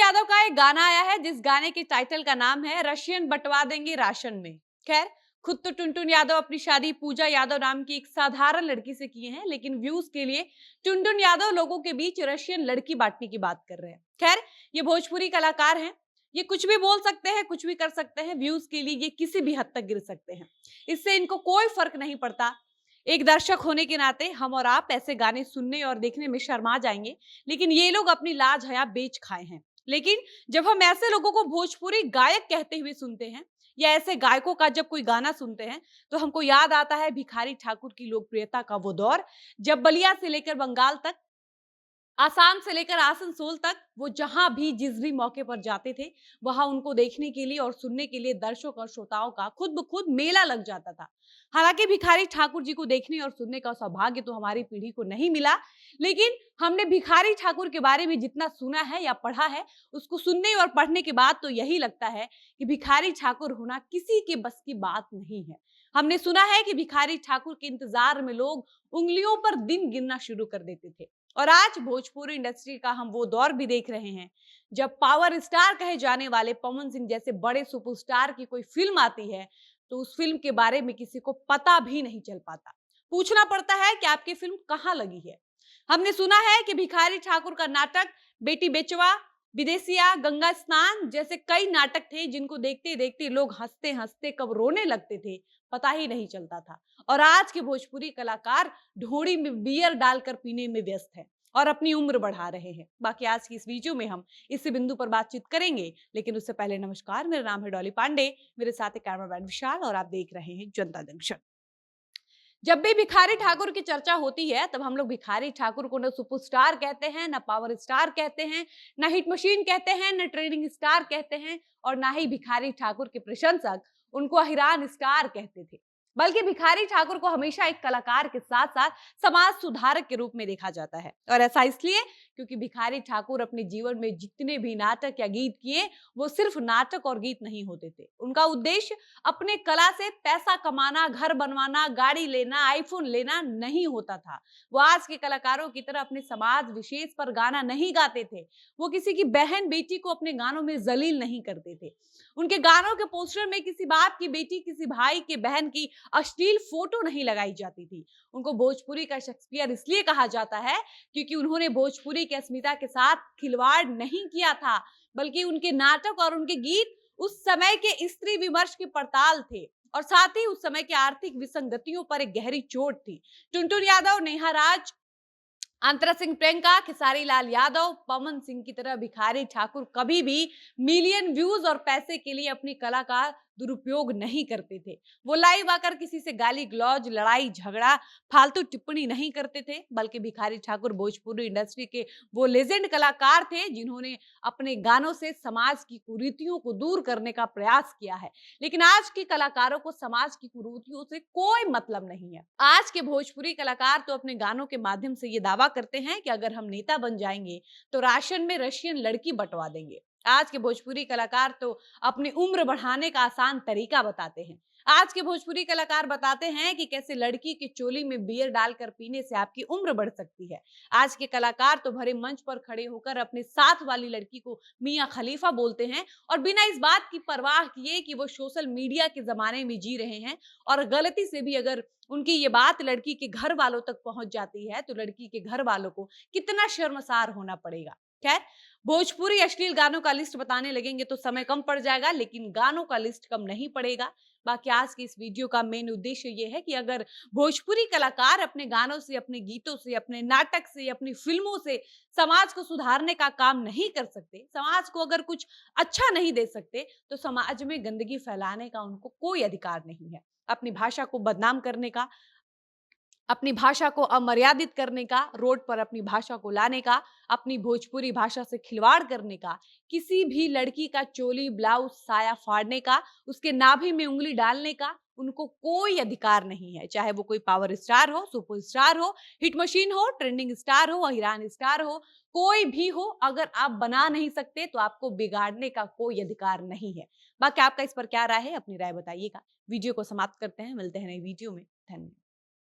यादव का एक गाना आया है जिस गाने के टाइटल का नाम है रशियन बंटवा देंगे राशन में। खैर, खुद तो टुनटुन यादव अपनी शादी पूजा यादव नाम की एक साधारण लड़की से किए हैं, लेकिन व्यूज के लिए टुनटुन यादव लोगों के बीच रशियन लड़की बांटने की बात कर रहे हैं। खैर, ये भोजपुरी कलाकार हैं, ये कुछ भी बोल सकते हैं, कुछ भी कर सकते हैं, व्यूज के लिए ये किसी भी हद तक गिर सकते हैं, इससे इनको कोई फर्क नहीं पड़ता। एक दर्शक होने के नाते हम और आप ऐसे गाने सुनने और देखने में शर्मा जाएंगे, लेकिन ये लोग अपनी लाज हया बेच खाए हैं। लेकिन जब हम ऐसे लोगों को भोजपुरी गायक कहते हुए सुनते हैं या ऐसे गायकों का जब कोई गाना सुनते हैं, तो हमको याद आता है भिखारी ठाकुर की लोकप्रियता का वो दौर, जब बलिया से लेकर बंगाल तक, आसाम से लेकर आसनसोल तक वो जहां भी जिस भी मौके पर जाते थे, वहां उनको देखने के लिए और सुनने के लिए दर्शक और श्रोताओं का खुद ब खुद मेला लग जाता था। हालांकि भिखारी ठाकुर जी को देखने और सुनने का सौभाग्य तो हमारी पीढ़ी को नहीं मिला, लेकिन हमने भिखारी ठाकुर के बारे में जितना सुना है या पढ़ा है, उसको सुनने और पढ़ने के बाद तो यही लगता है कि भिखारी ठाकुर होना किसी के बस की बात नहीं है। हमने सुना है कि भिखारी ठाकुर के इंतजार में लोग उंगलियों पर दिन गिनना शुरू कर देते थे। और आज भोजपुरी इंडस्ट्री का हम वो दौर भी देख रहे हैं जब पावर स्टार कहे जाने वाले पवन सिंह जैसे बड़े सुपरस्टार की कोई फिल्म आती है, तो उस फिल्म के बारे में किसी को पता भी नहीं चल पाता। पूछना पड़ता है कि आपकी फिल्म कहाँ लगी है। हमने सुना है कि भिखारी ठाकुर का नाटक बेटी बेचवा, विदेशिया, गंगा स्नान जैसे कई नाटक थे जिनको देखते देखते लोग हंसते हंसते कब रोने लगते थे पता ही नहीं चलता था। और आज के भोजपुरी कलाकार ढोड़ी में बियर डालकर पीने में व्यस्त हैं और अपनी उम्र बढ़ा रहे हैं। बाकी आज की इस वीडियो में हम इसी बिंदु पर बातचीत करेंगे, लेकिन उससे पहले नमस्कार, मेरा नाम है डॉली पांडे, मेरे साथ है कैमरामैन विशाल और आप देख रहे हैं जनता जंक्शन। जब भी भिखारी ठाकुर की चर्चा होती है, तब हम लोग भिखारी ठाकुर को न सुपरस्टार कहते हैं, न पावर स्टार कहते हैं, न हिट मशीन कहते हैं, न ट्रेंडिंग स्टार कहते हैं, और ना ही भिखारी ठाकुर के प्रशंसक उनको अहिरान स्टार कहते थे। बल्कि भिखारी ठाकुर को हमेशा एक कलाकार के साथ साथ समाज सुधारक के रूप में देखा जाता है, और ऐसा इसलिए क्योंकि भिखारी ठाकुर अपने जीवन में जितने भी नाटक या गीत किए, वो सिर्फ नाटक और गीत नहीं होते थे। उनका उद्देश्य अपने कला से पैसा कमाना, घर बनवाना, गाड़ी लेना, आईफोन लेना नहीं होता था। वो आज के कलाकारों की तरह अपने समाज विशेष पर गाना नहीं गाते थे। वो किसी की बहन बेटी को अपने गानों में जलील नहीं करते थे। उनके गानों के पोस्टर में किसी बाप की बेटी, किसी भाई के बहन की अश्लील फोटो नहीं लगाई जाती थी। उनको भोजपुरी का शेक्सपियर इसलिए कहा जाता है क्योंकि उन्होंने भोजपुरी की अस्मिता के साथ खिलवाड़ नहीं किया था, बल्कि उनके नाटक और उनके गीत उस समय के स्त्री विमर्श की पड़ताल थे, और साथ ही उस समय की आर्थिक विसंगतियों पर एक गहरी चोट थी। टुनटुन यादव, नेहा राज, अंतरा सिंह प्रियंका, खेसारी लाल यादव, पवन सिंह की तरह भिखारी ठाकुर कभी भी मिलियन व्यूज और पैसे के लिए अपनी कला का दुरुपयोग नहीं करते थे। वो लाइव आकर किसी से गाली गलौज, लड़ाई झगड़ा, फालतू टिप्पणी नहीं करते थे, बल्कि भिखारी ठाकुर भोजपुरी इंडस्ट्री के वो लेजेंड कलाकार थे जिन्होंने अपने गानों से समाज की कुरीतियों को दूर करने का प्रयास किया है। लेकिन आज के कलाकारों को समाज की कुरीतियों से कोई मतलब नहीं है। आज के भोजपुरी कलाकार तो अपने गानों के माध्यम से ये दावा करते हैं कि अगर हम नेता बन जाएंगे तो राशन में रशियन लड़की बंटवा देंगे। आज के भोजपुरी कलाकार तो अपनी उम्र बढ़ाने का आसान तरीका बताते हैं। आज के भोजपुरी कलाकार बताते हैं कि कैसे लड़की की चोली में बियर डालकर पीने से आपकी उम्र बढ़ सकती है। आज के कलाकार तो भरे मंच पर खड़े होकर अपने साथ वाली लड़की को मियां खलीफा बोलते हैं, और बिना इस बात की परवाह किए कि वो सोशल मीडिया के जमाने में जी रहे हैं, और गलती से भी अगर उनकी ये बात लड़की के घर वालों तक पहुंच जाती है तो लड़की के घर वालों को कितना शर्मसार होना पड़ेगा। खैर, भोजपुरी अश्लील गानों का लिस्ट बताने लगेंगे तो समय कम पड़ जाएगा, लेकिन गानों का लिस्ट कम नहीं पड़ेगा। बाकी आज की इस वीडियो का मेन उद्देश्य ये है कि अगर भोजपुरी कलाकार अपने गानों से, अपने गीतों से, अपने नाटक से, अपनी फिल्मों से समाज को सुधारने का काम नहीं कर सकते, समाज को अगर कुछ अच्छा नहीं दे सकते, तो समाज में गंदगी फैलाने का उनको कोई अधिकार नहीं है। अपनी भाषा को बदनाम करने का, अपनी भाषा को अमर्यादित करने का, रोड पर अपनी भाषा को लाने का, अपनी भोजपुरी भाषा से खिलवाड़ करने का, किसी भी लड़की का चोली, ब्लाउज, साया फाड़ने का, उसके नाभि में उंगली डालने का उनको कोई अधिकार नहीं है। चाहे वो कोई पावर स्टार हो, सुपर स्टार हो, हिट मशीन हो, ट्रेंडिंग स्टार हो, अहिरान स्टार हो, कोई भी हो, अगर आप बना नहीं सकते तो आपको बिगाड़ने का कोई अधिकार नहीं है। बाकी आपका इस पर क्या राय है, अपनी राय बताइएगा। वीडियो को समाप्त करते हैं, मिलते हैं नई वीडियो में। धन्यवाद।